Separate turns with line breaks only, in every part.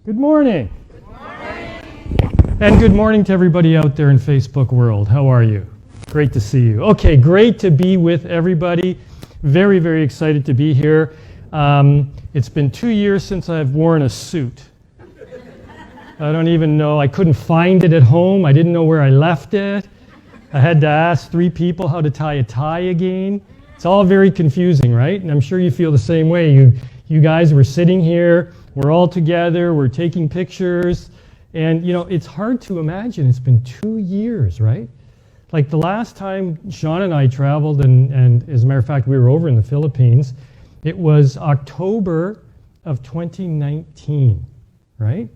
Good morning.
Good morning.
And good morning to everybody out there in Facebook world. How are you? Great to see you. Okay, great to be with everybody. Very, very excited to be here. It's been 2 years since I've worn a suit. I don't even know. I couldn't find it at home. I didn't know where I left it. I had to ask 3 people how to tie a tie again. It's all very confusing, right? And I'm sure you feel the same way. You guys were sitting here. We're all together. We're taking pictures. And, you know, it's hard to imagine. It's been 2 years, right? Like the last time Sean and I traveled, and as a matter of fact, we were over in the Philippines, it was October of 2019, right?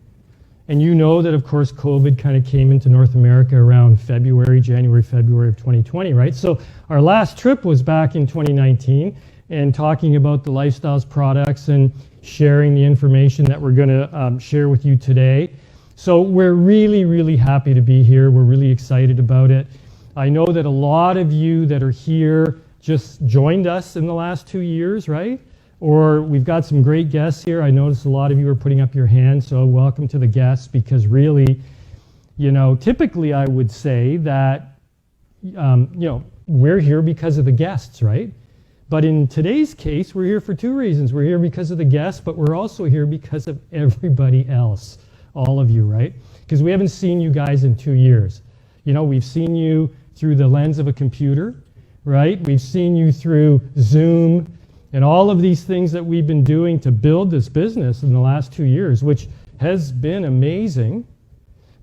And you know that, of course, COVID kind of came into North America around January, February of 2020, right? So our last trip was back in 2019 and talking about the Lifestyles products and sharing the information that we're going to share with you today. So we're really, really happy to be here. We're really excited about it. I know that a lot of you that are here just joined us in the last 2 years, right? Or we've got some great guests here. I noticed a lot of you are putting up your hands, so welcome to the guests, because really, you know, typically I would say that, we're here because of the guests, right? But in today's case, we're here for 2 reasons. We're here because of the guests, but we're also here because of everybody else, all of you, right? Because we haven't seen you guys in 2 years. You know, we've seen you through the lens of a computer, right? We've seen you through Zoom and all of these things that we've been doing to build this business in the last 2 years, which has been amazing.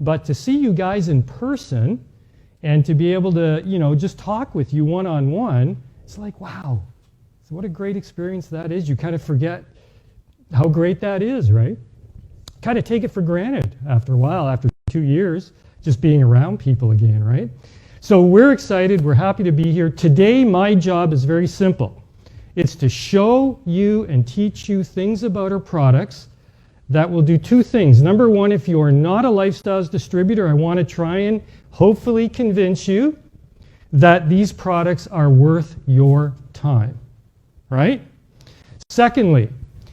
But to see you guys in person and to be able to, just talk with you one-on-one, it's like, wow, so what a great experience that is. You kind of forget how great that is, right? Kind of take it for granted after a while, after 2 years, just being around people again, right? So we're excited. We're happy to be here. Today, my job is very simple. It's to show you and teach you things about our products that will do 2 things. Number one, if you are not a Lifestyles distributor, I want to try and hopefully convince you that these products are worth your time, right? Secondly,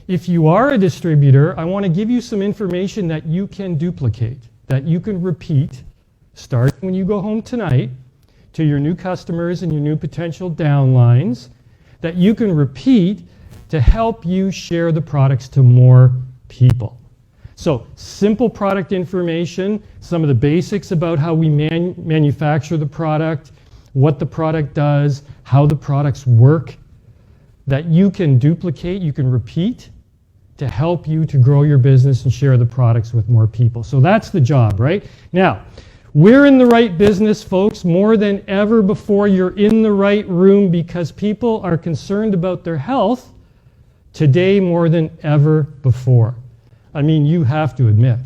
if you are a distributor, I want to give you some information that you can duplicate, that you can repeat, starting when you go home tonight, to your new customers and your new potential downlines, that you can repeat to help you share the products to more people. So, simple product information, some of the basics about how we manufacture the product, what the product does, how the products work, that you can duplicate, you can repeat to help you to grow your business and share the products with more people. So that's the job, right? Now, we're in the right business, folks. More than ever before, you're in the right room because people are concerned about their health today more than ever before. I mean, you have to admit,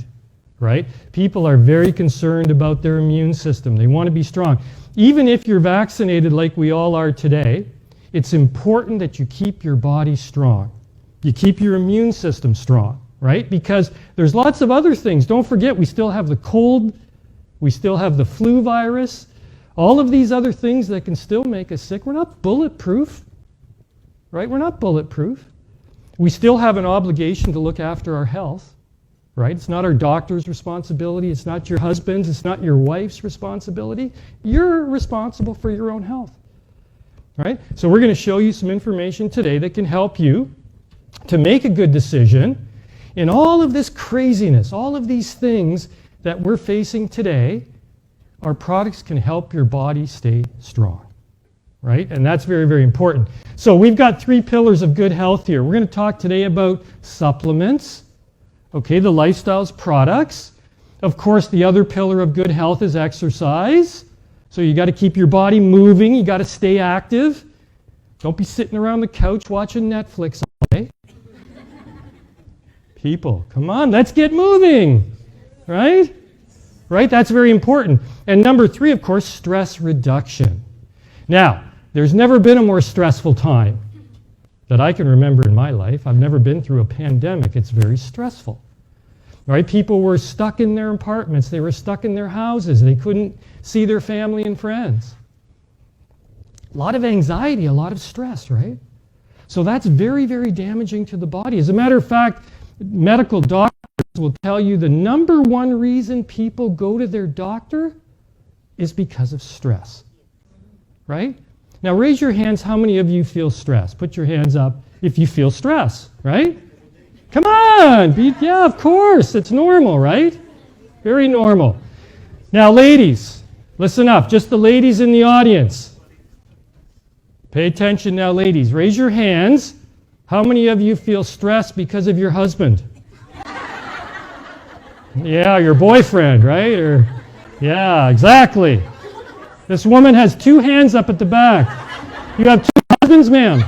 right? People are very concerned about their immune system. They want to be strong. Even if you're vaccinated like we all are today, it's important that you keep your body strong. You keep your immune system strong, right? Because there's lots of other things. Don't forget, we still have the cold, we still have the flu virus, all of these other things that can still make us sick. We're not bulletproof, right? We're not bulletproof. We still have an obligation to look after our health, right? It's not our doctor's responsibility. It's not your husband's. It's not your wife's responsibility. You're responsible for your own health, right? So we're going to show you some information today that can help you to make a good decision in all of this craziness, all of these things that we're facing today. Our products can help your body stay strong, right? And that's very, very important. So we've got 3 pillars of good health here. We're going to talk today about supplements, okay, the Lifestyles products. Of course, the other pillar of good health is exercise. So you got to keep your body moving. You got to stay active. Don't be sitting around the couch watching Netflix all day. People, come on, let's get moving, right? Right? That's very important. And number 3, of course, stress reduction. Now, there's never been a more stressful time that I can remember in my life. I've never been through a pandemic. It's very stressful, right? People were stuck in their apartments. They were stuck in their houses. They couldn't see their family and friends. A lot of anxiety, a lot of stress, right? So that's very, very damaging to the body. As a matter of fact, medical doctors will tell you the number one reason people go to their doctor is because of stress, right? Now raise your hands, how many of you feel stress? Put your hands up if you feel stress, right? Come on, yeah, of course, it's normal, right? Very normal. Now ladies, listen up, just the ladies in the audience. Pay attention now, ladies. Raise your hands. How many of you feel stressed because of your husband? Yeah, your boyfriend, right? Or, yeah, exactly. This woman has 2 hands up at the back. You have 2 husbands, ma'am?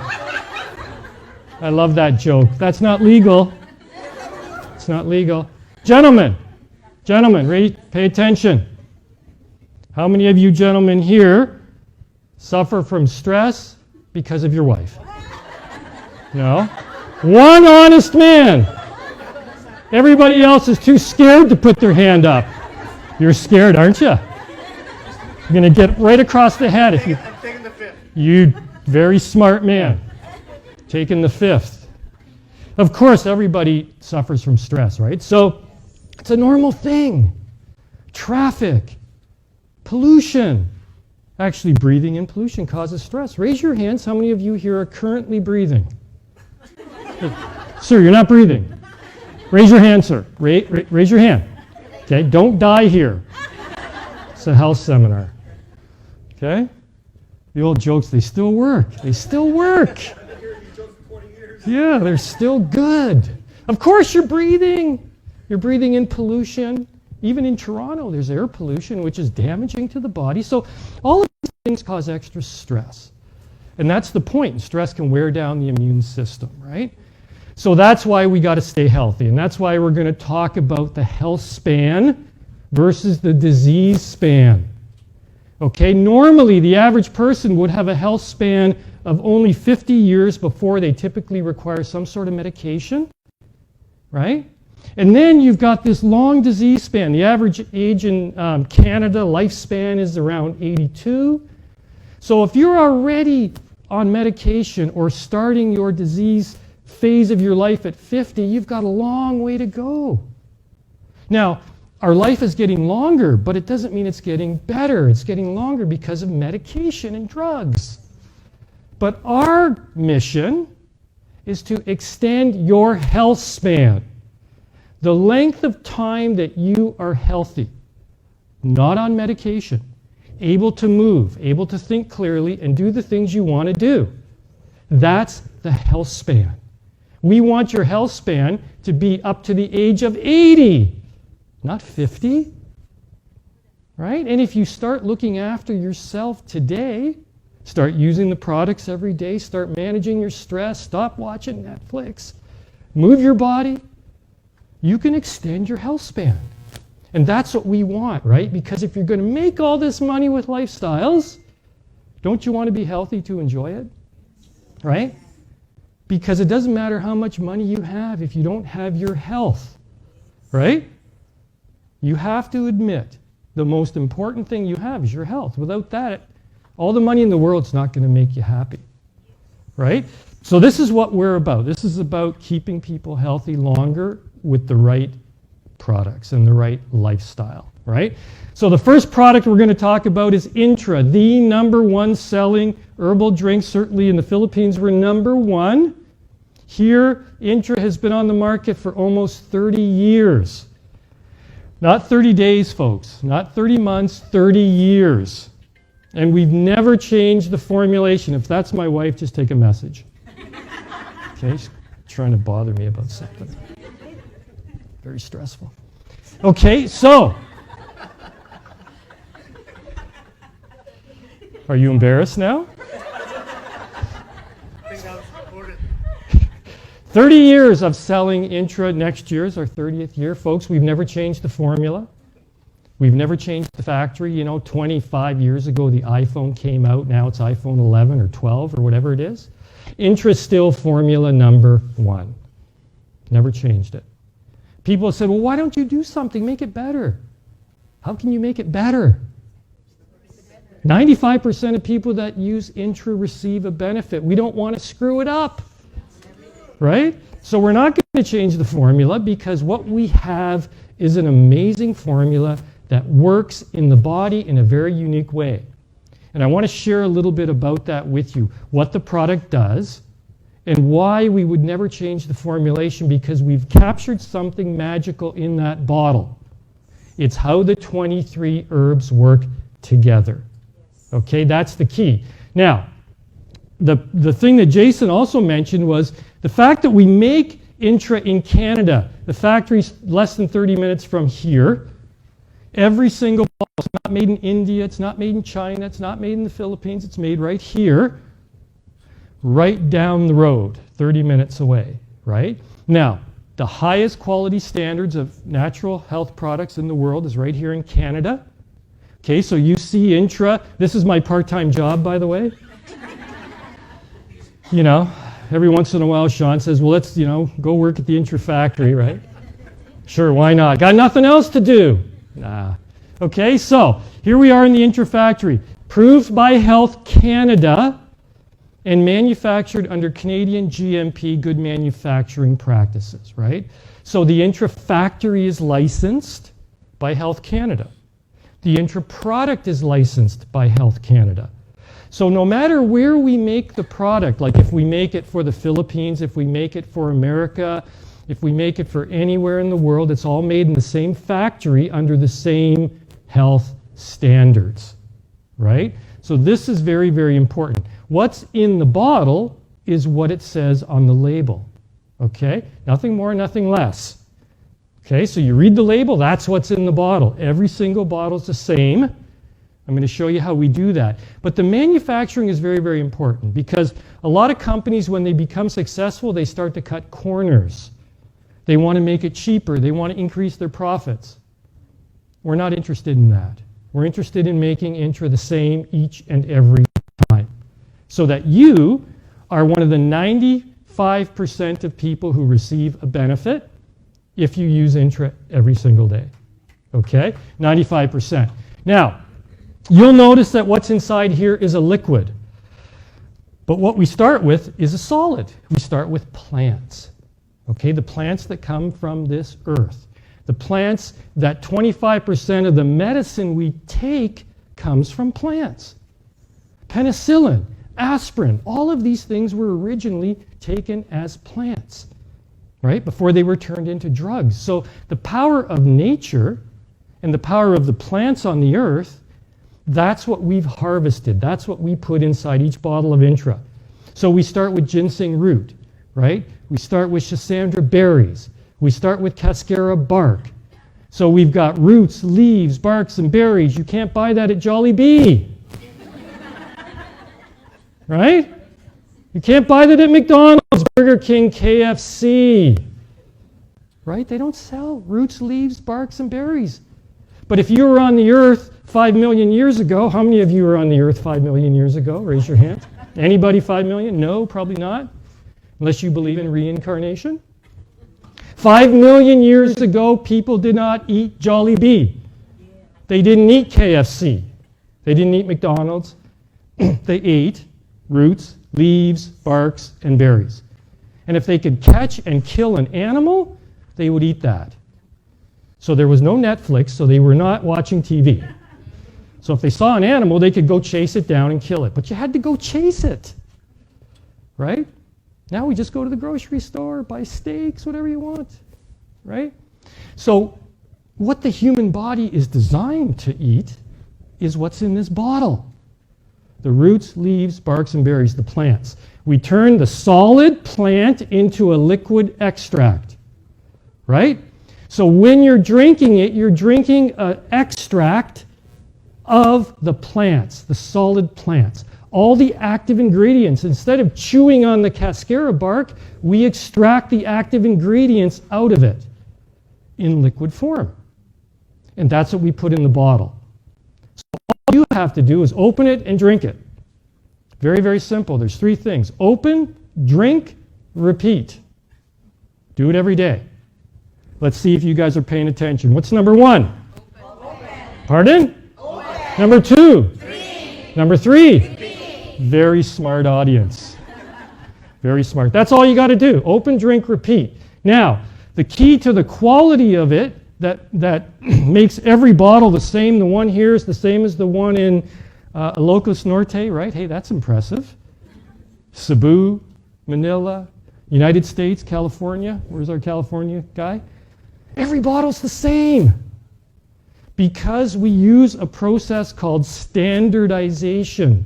I love that joke. That's not legal. It's not legal. Gentlemen, pay attention. How many of you gentlemen here suffer from stress because of your wife? No? One honest man. Everybody else is too scared to put their hand up. You're scared, aren't you? You're going to get right across the head. If you,
I'm taking the 5th.
You very smart man. Taking the 5th. Of course, everybody suffers from stress, right? So it's a normal thing. Traffic, pollution. Actually, breathing in pollution causes stress. Raise your hands. How many of you here are currently breathing? Sir, you're not breathing. Raise your hand, sir. Raise your hand. Okay, don't die here. It's a health seminar. Okay? The old jokes, they still work. They still work. Yeah, they're still good. Of course you're breathing. You're breathing in pollution. Even in Toronto, there's air pollution, which is damaging to the body. So all of these things cause extra stress. And that's the point. Stress can wear down the immune system, right? So that's why we got to stay healthy. And that's why we're going to talk about the health span versus the disease span. Okay, normally the average person would have a health span of only 50 years before they typically require some sort of medication, right? And then you've got this long disease span. The average age in Canada lifespan is around 82. So if you're already on medication or starting your disease phase of your life at 50, you've got a long way to go. Now, our life is getting longer, but it doesn't mean it's getting better. It's getting longer because of medication and drugs. But our mission is to extend your health span. The length of time that you are healthy, not on medication, able to move, able to think clearly, and do the things you want to do. That's the health span. We want your health span to be up to the age of 80, not 50. Right? And if you start looking after yourself today, start using the products every day, start managing your stress, stop watching Netflix, move your body, you can extend your health span. And that's what we want, right? Because if you're going to make all this money with lifestyles, don't you want to be healthy to enjoy it? Right? Because it doesn't matter how much money you have if you don't have your health, right? You have to admit the most important thing you have is your health. Without that, all the money in the world's not going to make you happy, right? So this is what we're about. This is about keeping people healthy longer with the right products and the right lifestyle, right? So the first product we're going to talk about is Intra, the #1 selling herbal drink. Certainly in the Philippines, we're #1. Here, Intra has been on the market for almost 30 years. Not 30 days, folks. Not 30 months, 30 years. And we've never changed the formulation. If that's my wife, just take a message. Okay, she's trying to bother me about something. Very stressful. Okay, so. Are you embarrassed now? 30 years of selling Intra. Next year is our 30th year. Folks, we've never changed the formula. We've never changed the factory. You know, 25 years ago, the iPhone came out. Now it's iPhone 11 or 12 or whatever it is. Intra is still formula #1. Never changed it. People have said, well, why don't you do something? Make it better. How can you make it better? 95% of people that use Intra receive a benefit. We don't want to screw it up. Right? So we're not going to change the formula because what we have is an amazing formula that works in the body in a very unique way. And I want to share a little bit about that with you, what the product does and why we would never change the formulation, because we've captured something magical in that bottle. It's how the 23 herbs work together. Okay, that's the key. Now, the thing that Jason also mentioned was the fact that we make Intra in Canada. The factory's less than 30 minutes from here. Every single bottle, it's not made in India, it's not made in China, it's not made in the Philippines, it's made right here, right down the road, 30 minutes away, right? Now, the highest quality standards of natural health products in the world is right here in Canada. Okay, so you see Intra. This is my part-time job, by the way. You know, every once in a while Sean says, well, let's, go work at the Intra factory, right? Sure, why not? Got nothing else to do. Nah. Okay, so here we are in the Intra factory, approved by Health Canada and manufactured under Canadian GMP, good manufacturing practices, right? So the Intra factory is licensed by Health Canada. The Intra product is licensed by Health Canada. So no matter where we make the product, like if we make it for the Philippines, if we make it for America, if we make it for anywhere in the world, it's all made in the same factory under the same health standards, right? So this is very, very important. What's in the bottle is what it says on the label, okay? Nothing more, nothing less. Okay, so you read the label, that's what's in the bottle. Every single bottle is the same. I'm going to show you how we do that. But the manufacturing is very, very important because a lot of companies, when they become successful, they start to cut corners. They want to make it cheaper. They want to increase their profits. We're not interested in that. We're interested in making Intra the same each and every time so that you are one of the 95% of people who receive a benefit if you use Intra every single day. Okay? 95%. Now, you'll notice that what's inside here is a liquid. But what we start with is a solid. We start with plants. Okay, the plants that come from this earth. The plants that 25% of the medicine we take comes from plants. Penicillin, aspirin, all of these things were originally taken as plants, right? Before they were turned into drugs. So the power of nature and the power of the plants on the earth, that's what we've harvested. That's what we put inside each bottle of Intra. So we start with ginseng root, right? We start with schisandra berries. We start with cascara bark. So we've got roots, leaves, barks, and berries. You can't buy that at Jollibee. Right? You can't buy that at McDonald's, Burger King, KFC. Right? They don't sell roots, leaves, barks, and berries. But if you were on the earth 5 million years ago, how many of you were on the earth 5 million years ago? Raise your hand. Anybody 5 million? No, probably not. Unless you believe in reincarnation. 5 million years ago, people did not eat Jollibee. They didn't eat KFC. They didn't eat McDonald's. They ate roots, leaves, barks, and berries. And if they could catch and kill an animal, they would eat that. So there was no Netflix, so they were not watching TV. So if they saw an animal, they could go chase it down and kill it. But you had to go chase it, right? Now we just go to the grocery store, buy steaks, whatever you want, right? So what the human body is designed to eat is what's in this bottle. The roots, leaves, barks, and berries, the plants. We turn the solid plant into a liquid extract, right? So when you're drinking it, you're drinking an extract of the plants, the solid plants. All the active ingredients. Instead of chewing on the cascara bark, we extract the active ingredients out of it in liquid form. And that's what we put in the bottle. So all you have to do is open it and drink it. Very, very simple. There's 3 things. Open, drink, repeat. Do it every day. Let's see if you guys are paying attention. What's number 1? Open. Pardon? Open. Number 2? Drink. Number 3? Repeat. Very smart audience. Very smart. That's all you got to do. Open, drink, repeat. Now, the key to the quality of it that makes every bottle the same. The one here is the same as the one in Ilocos Norte, right? Hey, that's impressive. Cebu, Manila, United States, California. Where's our California guy? Every bottle's the same. Because we use a process called standardization.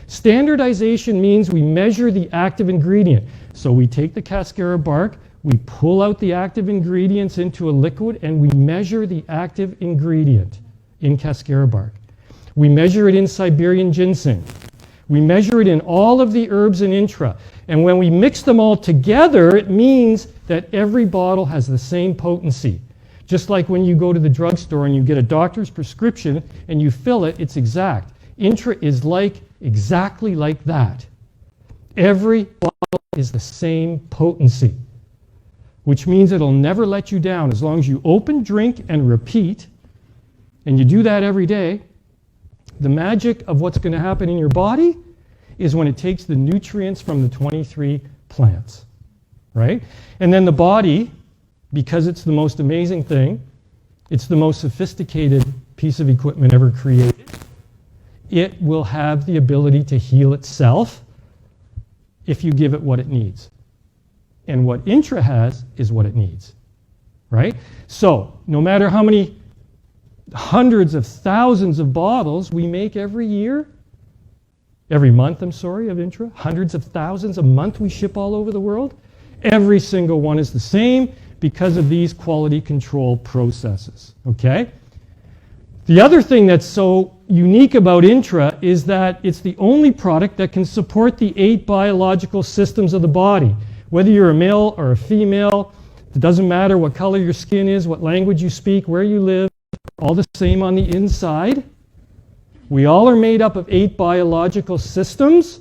Standardization means we measure the active ingredient. So we take the cascara bark, we pull out the active ingredients into a liquid, and we measure the active ingredient in cascara bark. We measure it in Siberian ginseng. We measure it in all of the herbs in Intra. And when we mix them all together, it means that every bottle has the same potency. Just like when you go to the drugstore and you get a doctor's prescription and you fill it, it's exact. Intra is exactly like that. Every bottle is the same potency, which means it'll never let you down as long as you open, drink, and repeat, and you do that every day. The magic of what's going to happen in your body is when it takes the nutrients from the 23 plants, right? And then the body, because it's the most amazing thing, it's the most sophisticated piece of equipment ever created, it will have the ability to heal itself if you give it what it needs. And what Intra has is what it needs, right? So no matter how many hundreds of thousands of bottles we make every month, of Intra, hundreds of thousands a month we ship all over the world, every single one is the same because of these quality control processes, okay? The other thing that's so unique about Intra is that it's the only product that can support the 8 biological systems of the body. Whether you're a male or a female, it doesn't matter what color your skin is, what language you speak, where you live, all the same on the inside. We all are made up of 8 biological systems.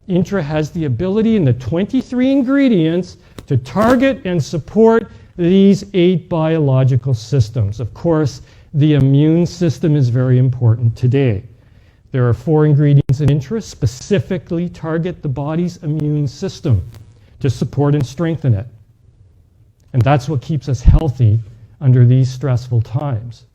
Intra has the ability in the 23 ingredients to target and support these 8 biological systems. Of course, the immune system is very important today. There are 4 ingredients in Intra specifically target the body's immune system to support and strengthen it. And that's what keeps us healthy under these stressful times.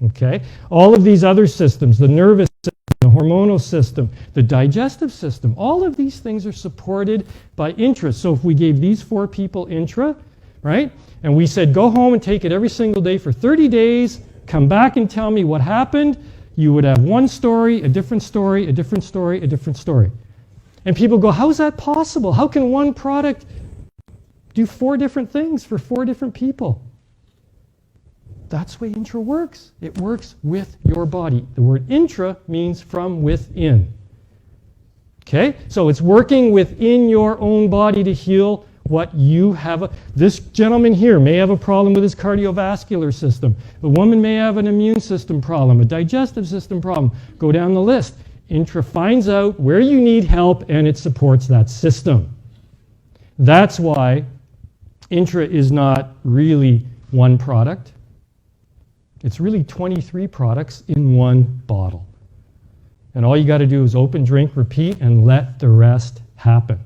Okay? All of these other systems, the nervous system, the hormonal system, the digestive system, all of these things are supported by Intra. So if we gave these 4 people Intra, right, and we said, go home and take it every single day for 30 days, come back and tell me what happened, you would have one story, a different story, a different story, a different story. And people go, how is that possible? How can one product do 4 different things for 4 different people? That's the way Intra works. It works with your body. The word Intra means from within. Okay? So it's working within your own body to heal what you have. This gentleman here may have a problem with his cardiovascular system. The woman may have an immune system problem, a digestive system problem. Go down the list. Intra finds out where you need help and it supports that system. That's why Intra is not really one product. It's really 23 products in one bottle. And all you got to do is open, drink, repeat, and let the rest happen.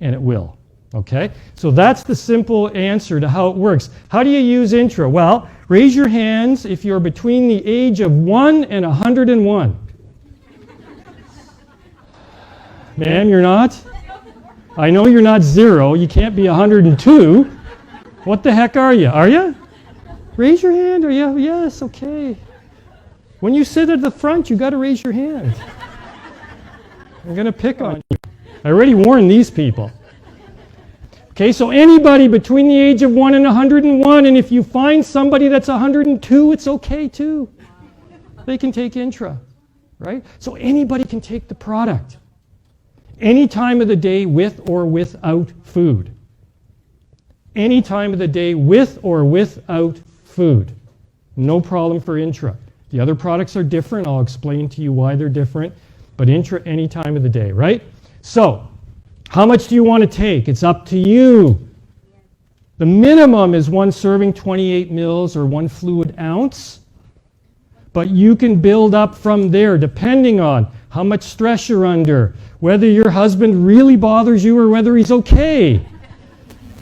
And it will. Okay? So that's the simple answer to how it works. How do you use Intra? Well, raise your hands if you're between the age of 1 and 101. Ma'am, you're not? I know you're not 0. You can't be 102. What the heck are you? Are you? Raise your hand. Are you? Yes, okay. When you sit at the front, you got to raise your hand. I'm going to pick on you. I already warned these people. Okay, so anybody between the age of 1 and 101, and if you find somebody that's 102, it's okay too. They can take Intra, right? So anybody can take the product. Any time of the day with or without food. Any time of the day with or without food. No problem for Intra. The other products are different. I'll explain to you why they're different. But Intra any time of the day, right? So, how much do you want to take? It's up to you. The minimum is 1 serving, 28 mils, or 1 fluid ounce. But you can build up from there depending on how much stress you're under, whether your husband really bothers you or whether he's okay.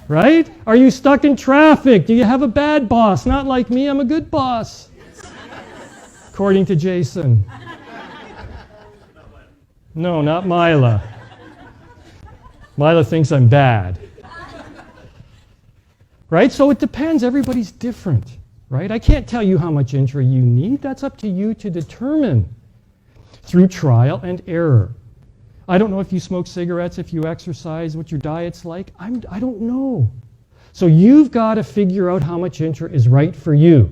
Right? Are you stuck in traffic? Do you have a bad boss? Not like me, I'm a good boss. According to Jason. No, not Mila. Mila thinks I'm bad. Right? So it depends. Everybody's different. Right? I can't tell you how much Intra you need. That's up to you to determine through trial and error. I don't know if you smoke cigarettes, if you exercise, what your diet's like. I don't know. So you've got to figure out how much Intra is right for you.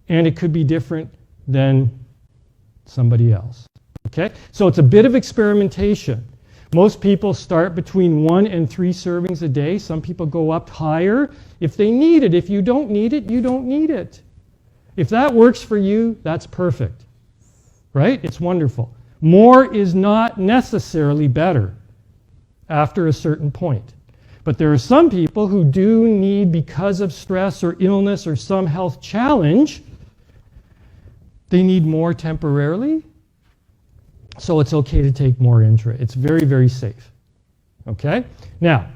And it could be different than somebody else. Okay? So it's a bit of experimentation. Most people start between 1 and 3 servings a day. Some people go up higher if they need it. If you don't need it, you don't need it. If that works for you, that's perfect. Right? It's wonderful. More is not necessarily better after a certain point. But there are some people who do need, because of stress or illness or some health challenge, they need more temporarily. So it's okay to take more Intra. It's very, very safe. Okay? Now,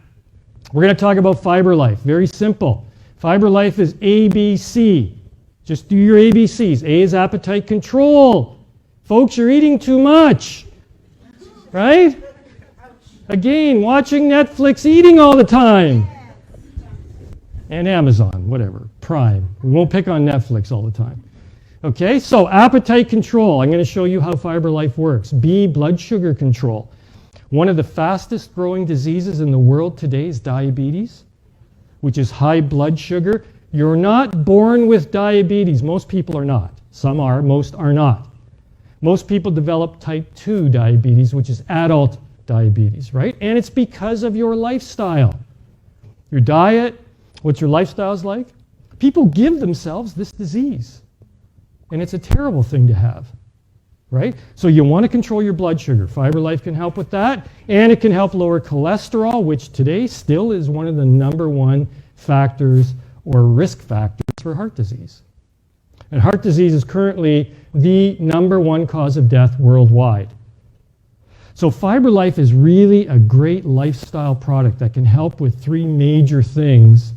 we're going to talk about Fiber Life. Very simple. Fiber Life is ABC. Just do your ABCs. A is appetite control. Folks, you're eating too much. Right? Again, watching Netflix, eating all the time. And Amazon, whatever, Prime. We won't pick on Netflix all the time. Okay, so appetite control. I'm going to show you how Fiber Life works. B, blood sugar control. One of the fastest growing diseases in the world today is diabetes, which is high blood sugar. You're not born with diabetes. Most people are not. Some are, most are not. Most people develop type 2 diabetes, which is adult diabetes, right? And it's because of your lifestyle. Your diet, what your lifestyle's like. People give themselves this disease. And it's a terrible thing to have, right? So you want to control your blood sugar. Fiber Life can help with that. And it can help lower cholesterol, which today still is one of the #1 factors or risk factors for heart disease. And heart disease is currently the #1 cause of death worldwide. So Fiber Life is really a great lifestyle product that can help with 3 major things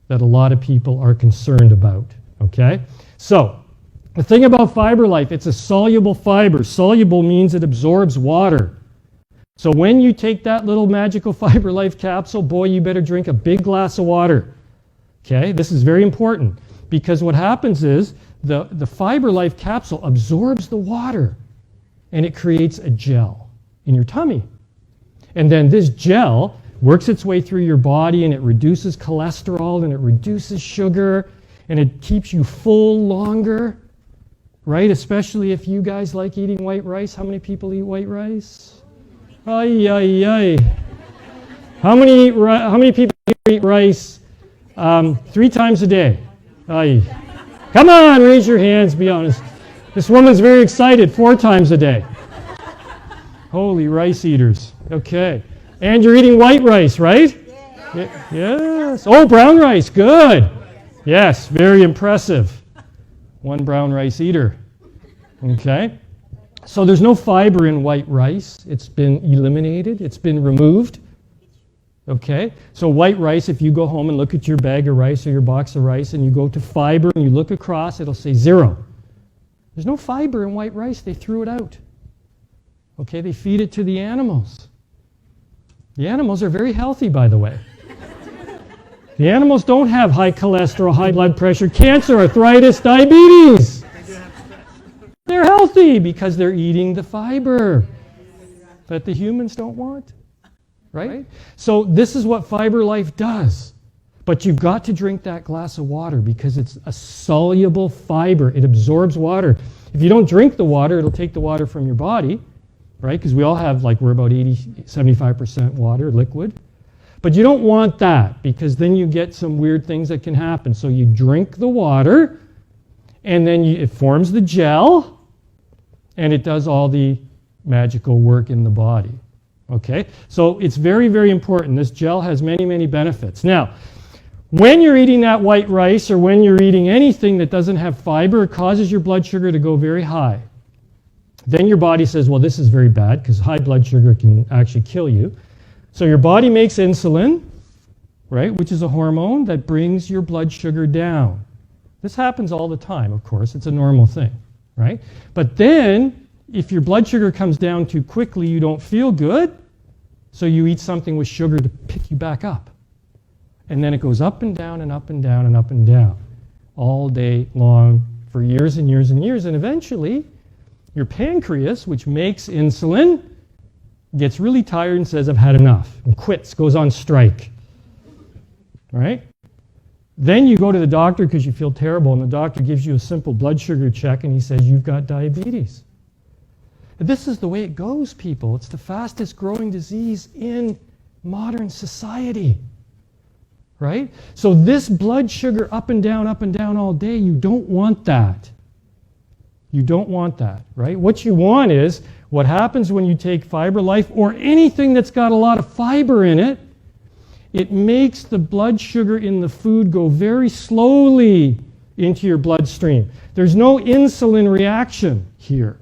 that a lot of people are concerned about, okay? So the thing about Fiber Life, it's a soluble fiber. Soluble means it absorbs water. So when you take that little magical Fiber Life capsule, boy, you better drink a big glass of water. Okay, this is very important because what happens is the Fiber Life capsule absorbs the water and it creates a gel in your tummy. And then this gel works its way through your body and it reduces cholesterol and it reduces sugar and it keeps you full longer, right? Especially if you guys like eating white rice. How many people eat white rice? Ay, ay, ay. How many people eat rice 3 times a day? Ay. Come on, raise your hands, be honest. This woman's very excited, 4 times a day. Holy rice eaters. Okay. And you're eating white rice, right? Yes. Oh, brown rice, good. Yes, very impressive. 1 brown rice eater. Okay. So there's no fiber in white rice. It's been eliminated. It's been removed. Okay. So white rice, if you go home and look at your bag of rice or your box of rice and you go to fiber and you look across, it'll say 0. There's no fiber in white rice. They threw it out. Okay. They feed it to the animals. The animals are very healthy, by the way. The animals don't have high cholesterol, high blood pressure, cancer, arthritis, diabetes. They're healthy because they're eating the fiber that the humans don't want, right? So this is what Fiber Life does. But you've got to drink that glass of water because it's a soluble fiber. It absorbs water. If you don't drink the water, it'll take the water from your body, right? Because we all have, we're about 75% water, liquid. But you don't want that because then you get some weird things that can happen. So you drink the water and then it forms the gel and it does all the magical work in the body. Okay? So it's very, very important. This gel has many, many benefits. Now, when you're eating that white rice or when you're eating anything that doesn't have fiber, it causes your blood sugar to go very high. Then your body says, well, this is very bad because high blood sugar can actually kill you. So your body makes insulin, right, which is a hormone that brings your blood sugar down. This happens all the time, of course. It's a normal thing, right? But then, if your blood sugar comes down too quickly, you don't feel good, so you eat something with sugar to pick you back up. And then it goes up and down and up and down and up and down all day long for years and years and years. And eventually, your pancreas, which makes insulin, gets really tired and says, I've had enough, and quits, goes on strike. Right? Then you go to the doctor because you feel terrible, and the doctor gives you a simple blood sugar check, and he says, you've got diabetes. This is the way it goes, people. It's the fastest growing disease in modern society. Right? So this blood sugar up and down all day, you don't want that. You don't want that, right? What you want is what happens when you take Fiber Life or anything that's got a lot of fiber in it. It makes the blood sugar in the food go very slowly into your bloodstream. There's no insulin reaction here,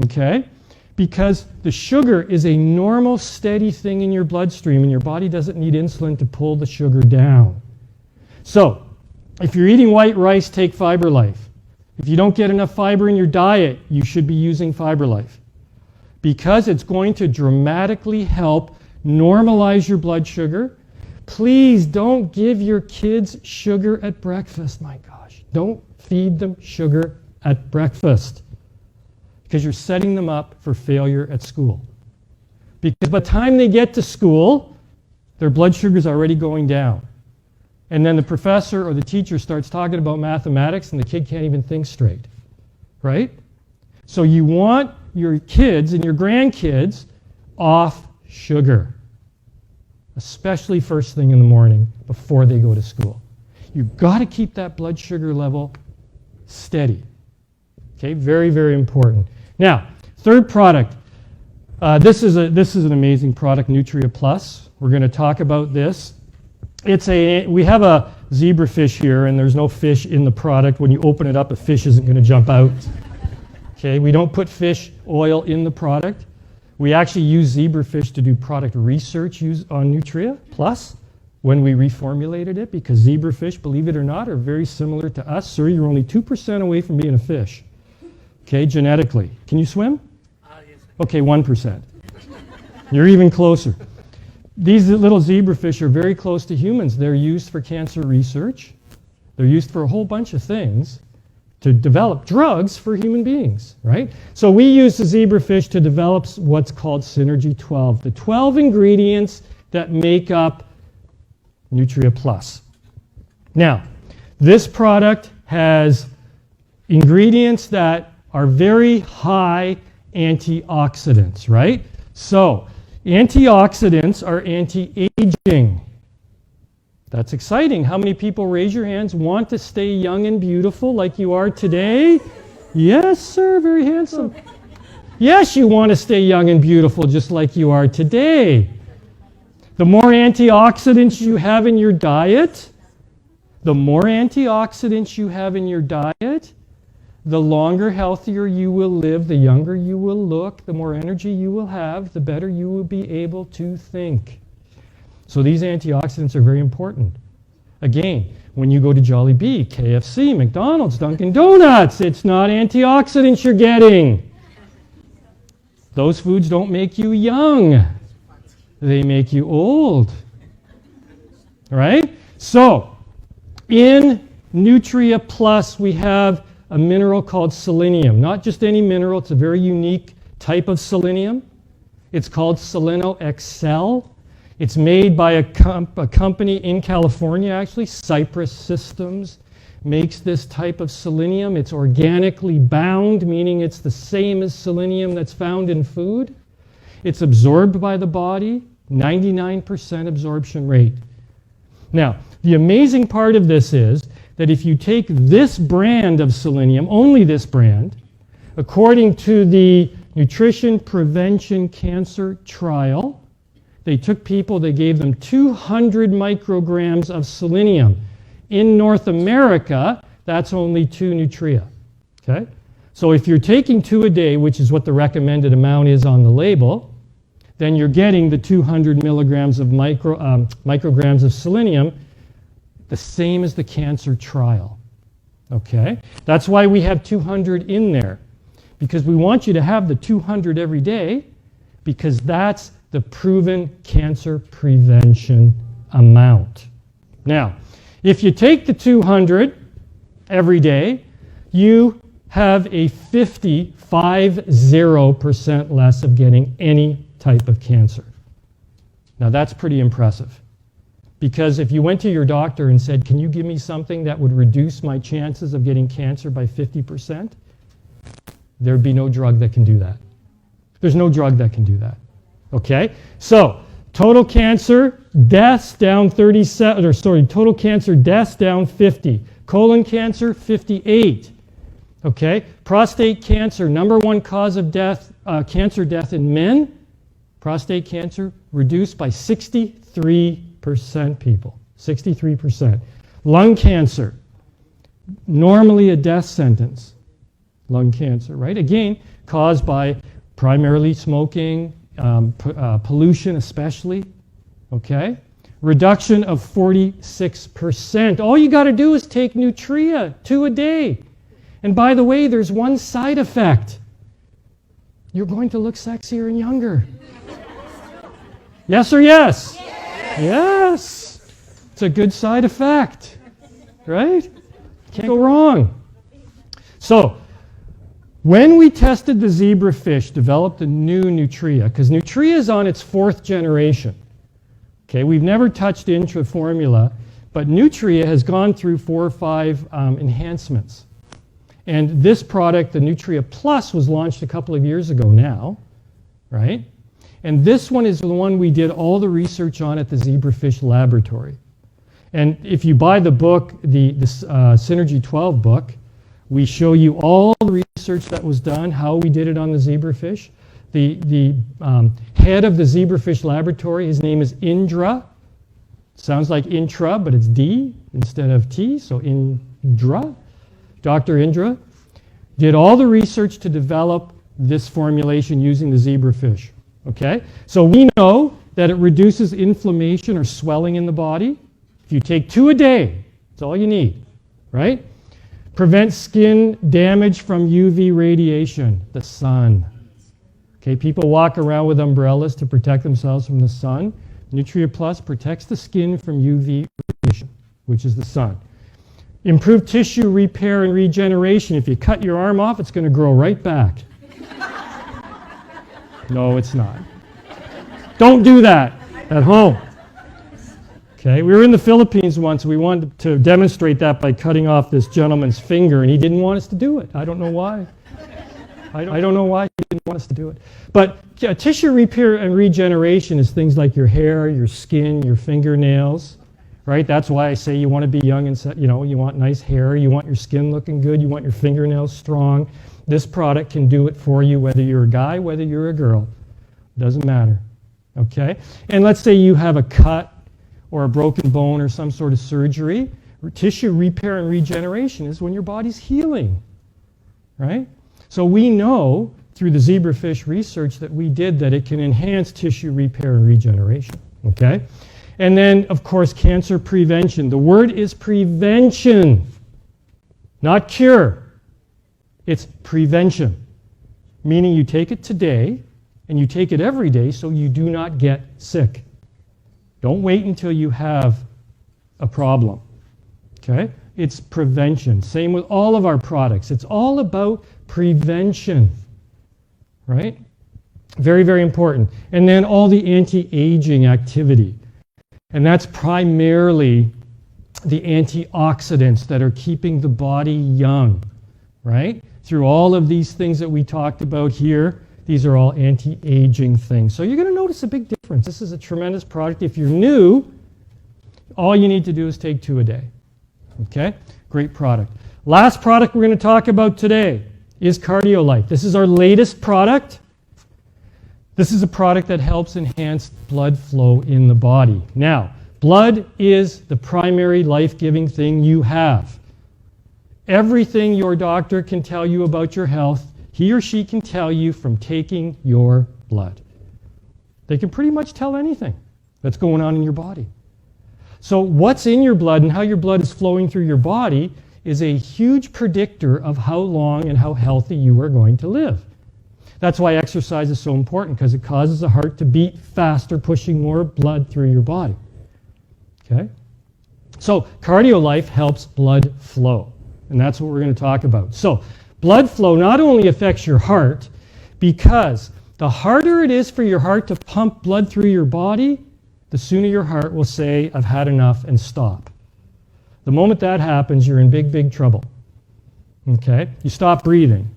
okay? Because the sugar is a normal, steady thing in your bloodstream, and your body doesn't need insulin to pull the sugar down. So, if you're eating white rice, take Fiber Life. If you don't get enough fiber in your diet, you should be using Fiber Life, because it's going to dramatically help normalize your blood sugar. Please don't give your kids sugar at breakfast, my gosh. Don't feed them sugar at breakfast, because you're setting them up for failure at school. Because by the time they get to school, their blood sugar is already going down. And then the professor or the teacher starts talking about mathematics, and the kid can't even think straight, right? So you want your kids and your grandkids off sugar, especially first thing in the morning before they go to school. You've got to keep that blood sugar level steady. Okay, very, very important. Now, third product. This is an amazing product, Nutria Plus. We're going to talk about this. We have a zebrafish here, and there's no fish in the product. When you open it up, a fish isn't going to jump out. Okay, we don't put fish oil in the product. We actually use zebrafish to do product research on Nutria Plus when we reformulated it, because zebrafish, believe it or not, are very similar to us. Sir, you're only 2% away from being a fish. Okay, genetically. Can you swim?
Yes.
Okay, 1%. You're even closer. These little zebrafish are very close to humans. They're used for cancer research. They're used for a whole bunch of things to develop drugs for human beings, right? So we use the zebrafish to develop what's called Synergy 12, the 12 ingredients that make up Nutria Plus. Now, this product has ingredients that are very high antioxidants, right? So, antioxidants are anti-aging. That's exciting. How many people, raise your hands, want to stay young and beautiful like you are today? Yes, sir, very handsome. Yes, you want to stay young and beautiful just like you are today. The more antioxidants you have in your diet, the longer, healthier you will live, the younger you will look, the more energy you will have, the better you will be able to think. So these antioxidants are very important. Again, when you go to Jollibee, KFC, McDonald's, Dunkin' Donuts, it's not antioxidants you're getting. Those foods don't make you young. They make you old. Right? So, in Nutria Plus, we have a mineral called selenium. Not just any mineral, it's a very unique type of selenium. It's called SelenoXcel. It's made by a company in California, actually. Cypress Systems makes this type of selenium. It's organically bound, meaning it's the same as selenium that's found in food. It's absorbed by the body, 99% absorption rate. Now, the amazing part of this is that if you take this brand of selenium, only this brand, according to the Nutrition Prevention Cancer Trial, they took people, they gave them 200 micrograms of selenium. In North America, that's only 2 Nutria. Okay? So if you're taking 2 a day, which is what the recommended amount is on the label, then you're getting the 200 milligrams of micrograms of selenium, the same as the cancer trial. Okay? That's why we have 200 in there, because we want you to have the 200 every day, because that's the proven cancer prevention amount. Now, if you take the 200 every day, you have a 50% less of getting any type of cancer. Now that's pretty impressive, because if you went to your doctor and said, can you give me something that would reduce my chances of getting cancer by 50%? There'd be no drug that can do that. There's no drug that can do that. Okay? So, total cancer deaths down 37, total cancer deaths down 50. Colon cancer, 58. Okay? Prostate cancer, number one cause of death, cancer death in men. Prostate cancer reduced by 63%, people. 63%. Lung cancer, normally a death sentence. Lung cancer, right? Again, caused by primarily smoking, pollution especially. Okay? Reduction of 46%. All you got to do is take Nutria, 2 a day. And by the way, there's one side effect. You're going to look sexier and younger. Yes or yes? Yes. Yes. It's a good side effect, right? Can't go wrong. So, when we tested the zebrafish, developed a new Nutria, because Nutria is on its 4th generation. Okay, we've never touched Intra formula, but Nutria has gone through 4 or 5 enhancements. And this product, the Nutria Plus, was launched a couple of years ago now, right? And this one is the one we did all the research on at the zebrafish laboratory. And if you buy the book, the Synergy 12 book, we show you all the research that was done, how we did it on the zebrafish. The head of the zebrafish laboratory, his name is Indra. Sounds like Intra, but it's D instead of T, so Indra. Dr. Indra did all the research to develop this formulation using the zebrafish. Okay? So we know that it reduces inflammation or swelling in the body. If you take 2 a day, that's all you need, right? Prevents skin damage from UV radiation, the sun. Okay, people walk around with umbrellas to protect themselves from the sun. Nutria Plus protects the skin from UV radiation, which is the sun. Improve tissue repair and regeneration. If you cut your arm off, it's going to grow right back. No, it's not. Don't do that at home. Okay, we were in the Philippines once. We wanted to demonstrate that by cutting off this gentleman's finger, and he didn't want us to do it. I don't know why. I don't know why he didn't want us to do it. But tissue repair and regeneration is things like your hair, your skin, your fingernails, right? That's why I say you want to be young and you want nice hair, you want your skin looking good, you want your fingernails strong. This product can do it for you, whether you're a guy, whether you're a girl. It doesn't matter. Okay? And let's say you have a cut or a broken bone or some sort of surgery. Tissue repair and regeneration is when your body's healing, right? So we know through the zebrafish research that we did that it can enhance tissue repair and regeneration, okay? And then, of course, cancer prevention. The word is prevention, not cure. It's prevention, meaning you take it today and you take it every day so you do not get sick. Don't wait until you have a problem, okay? It's prevention. Same with all of our products. It's all about prevention, right? Very, very important. And then all the anti-aging activity. And that's primarily the antioxidants that are keeping the body young, right? Through all of these things that we talked about here, these are all anti-aging things. So you're going to notice a big difference. This is a tremendous product. If you're new, all you need to do is take 2 a day. Okay? Great product. Last product we're going to talk about today is Cardiolite. This is our latest product. This is a product that helps enhance blood flow in the body. Now, blood is the primary life-giving thing you have. Everything your doctor can tell you about your health, he or she can tell you from taking your blood. They can pretty much tell anything that's going on in your body. So what's in your blood and how your blood is flowing through your body is a huge predictor of how long and how healthy you are going to live. That's why exercise is so important, because it causes the heart to beat faster, pushing more blood through your body. Okay? So CardioLife helps blood flow, and that's what we're going to talk about. So blood flow not only affects your heart, because the harder it is for your heart to pump blood through your body, the sooner your heart will say, I've had enough, and stop. The moment that happens, you're in big, big trouble. Okay? You stop breathing.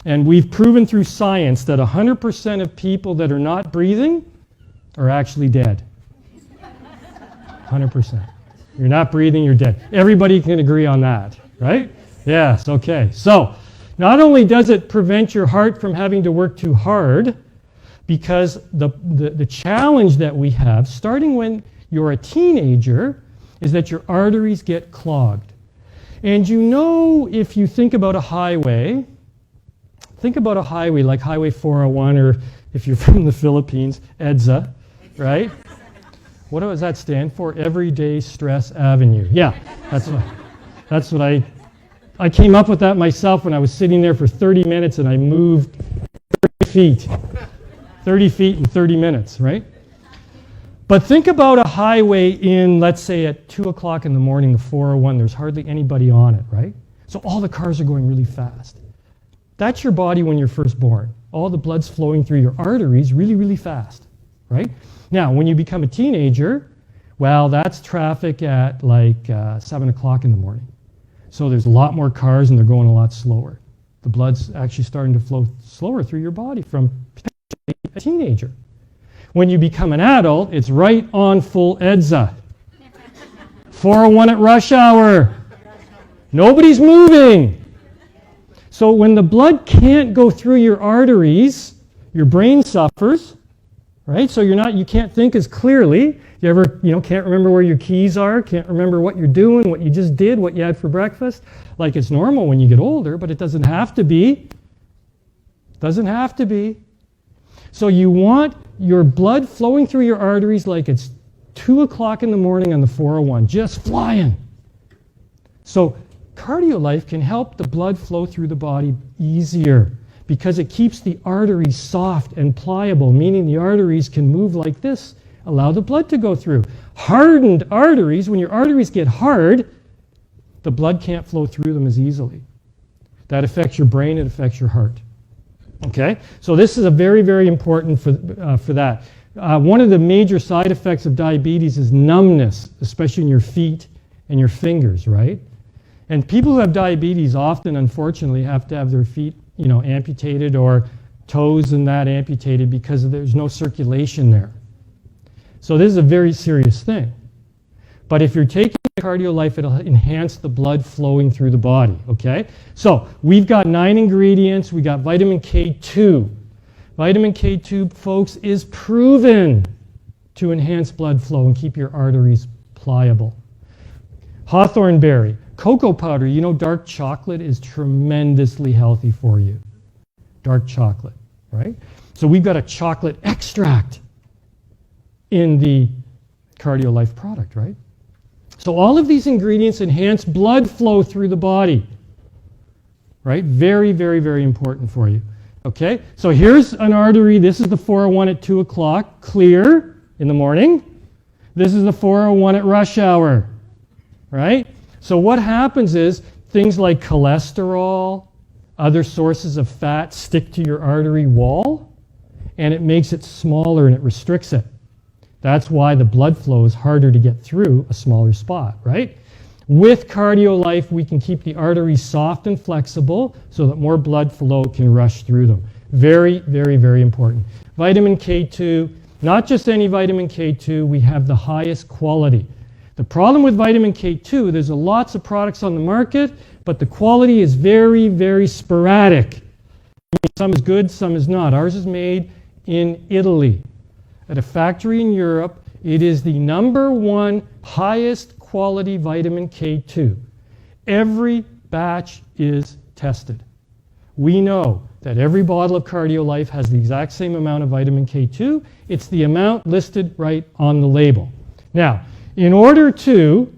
And we've proven through science that 100% of people that are not breathing are actually dead. 100%. You're not breathing, you're dead. Everybody can agree on that, right? Yes, okay. So, not only does it prevent your heart from having to work too hard, because the challenge that we have, starting when you're a teenager, is that your arteries get clogged. And you know, if you think about a highway like Highway 401, or if you're from the Philippines, EDSA, right? What does that stand for? Everyday Stress Avenue. Yeah, that's what I came up with that myself when I was sitting there for 30 minutes and I moved 30 feet. 30 feet in 30 minutes, right? But think about a highway in, let's say, at 2 o'clock in the morning, the 401, there's hardly anybody on it, right? So all the cars are going really fast. That's your body when you're first born. All the blood's flowing through your arteries really, really fast, right? Now, when you become a teenager, well, that's traffic at like 7 o'clock in the morning. So there's a lot more cars and they're going a lot slower. The blood's actually starting to flow slower through your body from a teenager. When you become an adult, it's right on full EDSA. 401 at rush hour. Nobody's moving. So when the blood can't go through your arteries, your brain suffers, right? So you can't think as clearly. You ever, can't remember where your keys are, can't remember what you're doing, what you just did, what you had for breakfast. Like, it's normal when you get older, but it doesn't have to be. Doesn't have to be. So you want your blood flowing through your arteries like it's 2 o'clock in the morning on the 401, just flying. So CardioLife can help the blood flow through the body easier because it keeps the arteries soft and pliable, meaning the arteries can move like this, allow the blood to go through. Hardened arteries, when your arteries get hard, the blood can't flow through them as easily. That affects your brain, it affects your heart. Okay, so this is a very, very important for that. One of the major side effects of diabetes is numbness, especially in your feet and your fingers, right? And people who have diabetes often, unfortunately, have to have their feet, amputated, or toes and that amputated because there's no circulation there. So this is a very serious thing. But if you're taking CardioLife, it'll enhance the blood flowing through the body, okay? So we've got 9 ingredients. We got vitamin K2. Vitamin K2, folks, is proven to enhance blood flow and keep your arteries pliable. Hawthorn berry, cocoa powder. Dark chocolate is tremendously healthy for you. Dark chocolate, right? So we've got a chocolate extract in the CardioLife product, right? So all of these ingredients enhance blood flow through the body, right? Very, very, very important for you. Okay, so here's an artery. This is the 401 at 2 o'clock, clear in the morning. This is the 401 at rush hour, right? So what happens is things like cholesterol, other sources of fat stick to your artery wall, and it makes it smaller and it restricts it. That's why the blood flow is harder to get through a smaller spot, right? With CardioLife, we can keep the arteries soft and flexible so that more blood flow can rush through them. Very, very, very important. Vitamin K2, not just any vitamin K2, we have the highest quality. The problem with vitamin K2, there's lots of products on the market, but the quality is very, very sporadic. Some is good, some is not. Ours is made in Italy at a factory in Europe. It is the #1 highest quality vitamin K2. Every batch is tested. We know that every bottle of CardioLife has the exact same amount of vitamin K2. It's the amount listed right on the label. Now, in order to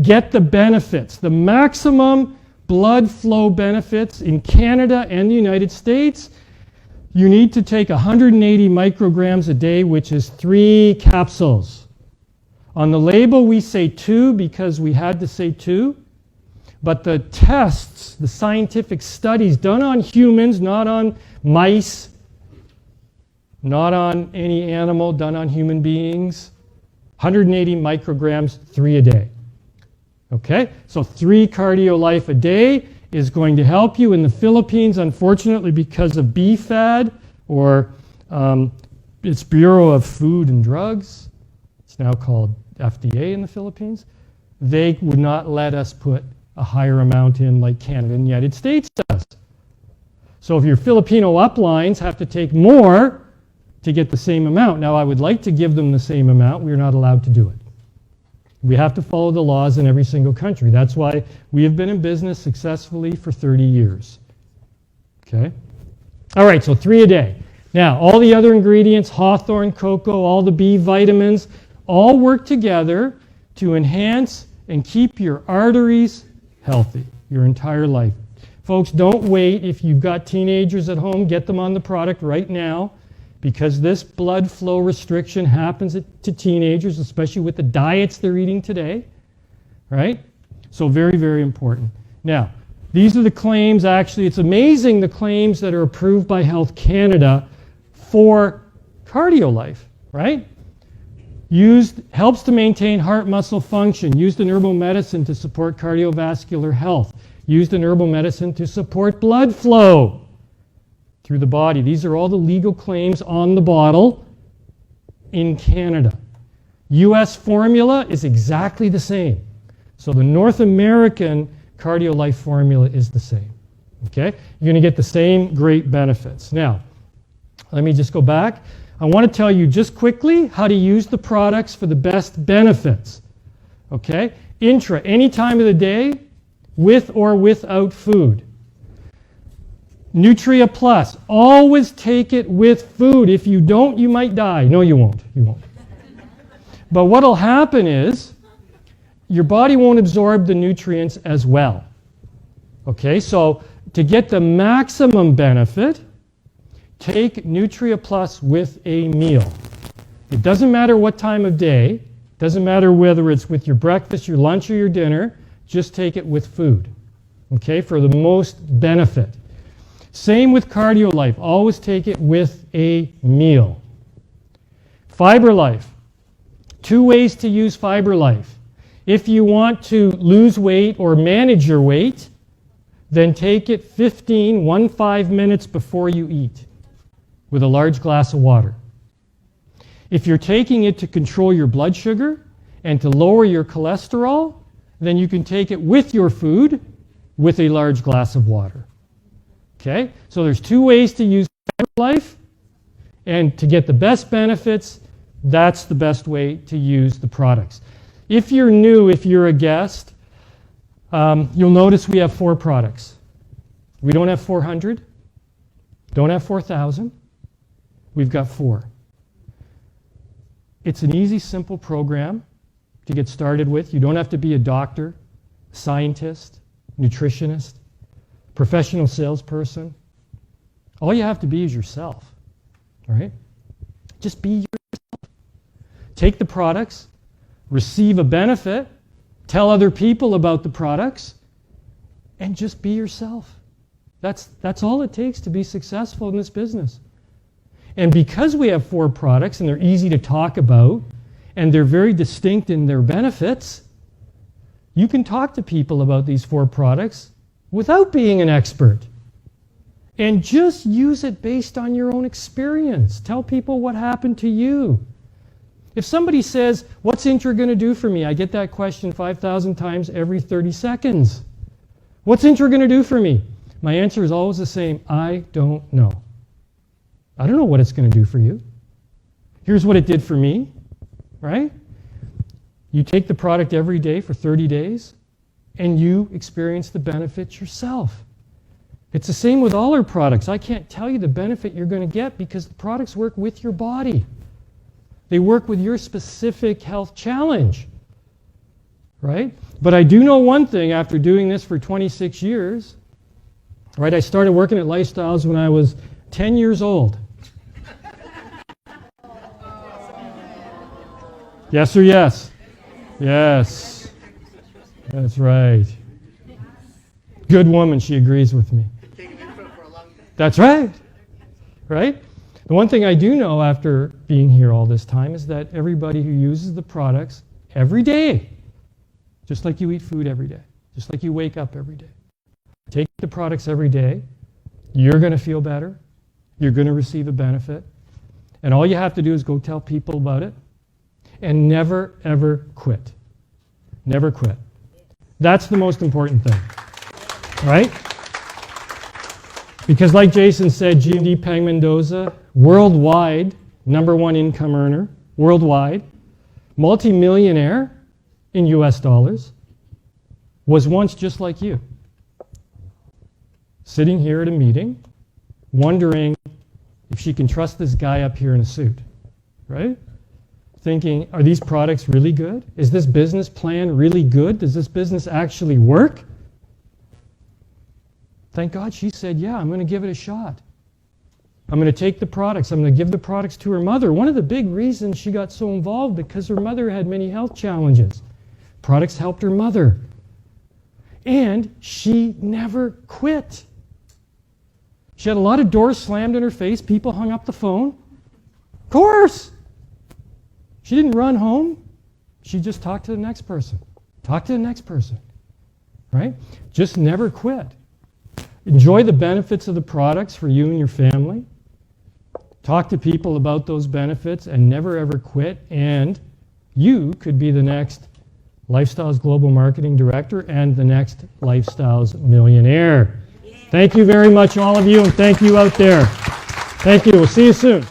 get the benefits, the maximum blood flow benefits in Canada and the United States, you need to take 180 micrograms a day, which is 3 capsules. On the label, we say 2 because we had to say 2. But the tests, the scientific studies done on humans, not on mice, not on any animal, done on human beings, 180 micrograms, 3 a day. Okay? So 3 CardioLife a day is going to help you. In the Philippines, unfortunately, because of BFAD, or its Bureau of Food and Drugs, it's now called FDA in the Philippines, they would not let us put a higher amount in like Canada and the United States does. So if your Filipino uplines have to take more to get the same amount. Now, I would like to give them the same amount. We're not allowed to do it. We have to follow the laws in every single country. That's why we have been in business successfully for 30 years. Okay? All right, so 3 a day. Now, all the other ingredients, hawthorn, cocoa, all the B vitamins, all work together to enhance and keep your arteries healthy your entire life. Folks, don't wait. If you've got teenagers at home, get them on the product right now, because this blood flow restriction happens to teenagers, especially with the diets they're eating today, right? So very, very important. Now, these are the claims. Actually, it's amazing the claims that are approved by Health Canada for CardioLife, right? Helps to maintain heart muscle function, used in herbal medicine to support cardiovascular health, used in herbal medicine to support blood flow through the body. These are all the legal claims on the bottle in Canada. US formula is exactly the same. So the North American CardioLife formula is the same. Okay? You're going to get the same great benefits. Now, let me just go back. I want to tell you just quickly how to use the products for the best benefits. Okay? Intra, any time of the day, with or without food. Nutria Plus, always take it with food. If you don't, you might die. No, you won't. You won't. But what will happen is your body won't absorb the nutrients as well. Okay, so to get the maximum benefit, take Nutria Plus with a meal. It doesn't matter what time of day, doesn't matter whether it's with your breakfast, your lunch, or your dinner, just take it with food, okay, for the most benefit. Same with CardioLife, always take it with a meal. FiberLife, 2 ways to use FiberLife. If you want to lose weight or manage your weight, then take it 15 minutes before you eat with a large glass of water. If you're taking it to control your blood sugar and to lower your cholesterol, then you can take it with your food with a large glass of water. Okay? So there's 2 ways to use FiberLife, and to get the best benefits, that's the best way to use the products. If you're new, if you're a guest, you'll notice we have 4 products. We don't have 400, don't have 4,000. We've got 4. It's an easy, simple program to get started with. You don't have to be a doctor, scientist, nutritionist, professional salesperson. All you have to be is yourself, all right? Just be yourself. Take the products, receive a benefit, tell other people about the products, and just be yourself. That's all it takes to be successful in this business. And because we have 4 products and they're easy to talk about and they're very distinct in their benefits, you can talk to people about these 4 products without being an expert. And just use it based on your own experience. Tell people what happened to you. If somebody says, "What's Intra going to do for me?" I get that question 5,000 times every 30 seconds. What's Intra going to do for me? My answer is always the same: I don't know. I don't know what it's going to do for you. Here's what it did for me, right? You take the product every day for 30 days, and you experience the benefits yourself. It's the same with all our products. I can't tell you the benefit you're going to get because the products work with your body. They work with your specific health challenge, right? But I do know one thing after doing this for 26 years, right? I started working at Lifestyles when I was 10 years old. Yes or yes? Yes. That's right. Good woman, she agrees with me. That's right. Right? The one thing I do know after being here all this time is that everybody who uses the products every day, just like you eat food every day, just like you wake up every day, take the products every day, you're going to feel better, you're going to receive a benefit, and all you have to do is go tell people about it, and never, ever quit. Never quit. That's the most important thing, right? Because like Jason said, GMD Pang Mendoza, worldwide, #1 income earner, worldwide, multimillionaire in US dollars, was once just like you. Sitting here at a meeting, wondering if she can trust this guy up here in a suit, right? Thinking, are these products really good? Is this business plan really good? Does this business actually work? Thank God she said, yeah, I'm going to give it a shot. I'm going to take the products. I'm going to give the products to her mother. One of the big reasons she got so involved because her mother had many health challenges. Products helped her mother. And she never quit. She had a lot of doors slammed in her face. People hung up the phone. Of course. She didn't run home. She just talked to the next person. Talk to the next person. Right? Just never quit. Enjoy the benefits of the products for you and your family. Talk to people about those benefits and never ever quit. And you could be the next Lifestyles Global Marketing Director and the next Lifestyles Millionaire. Thank you very much, all of you, and thank you out there. Thank you. We'll see you soon.